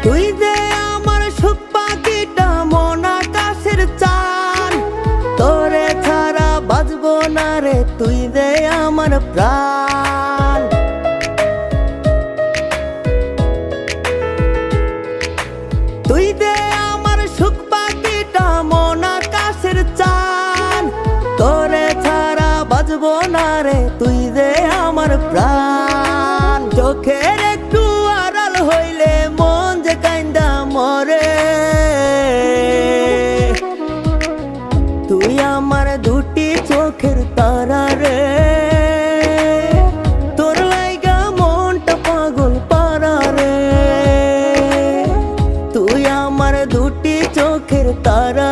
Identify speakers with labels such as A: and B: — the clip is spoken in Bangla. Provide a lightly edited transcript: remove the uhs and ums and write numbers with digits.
A: তুই যে আমার সুখ পাখিটা মন আকাশের চান, তোরে ছাড়া বাঁচবো না রে তুই যে আমার প্রাণ। তুই যে আমার সুখ পাখিটা মন আকাশের চান, তোরে ছাড়া বাঁচবো না রে তুই যে আমার প্রাণ। চোখের একটু আড়াল হইলে মন যে কাইন্দা মরে, তুই আমার দুটি চোখের তারা রে, তোর লাইগা মনটা পাগল পারা রে, তুই আমার দুটি চোখের তারা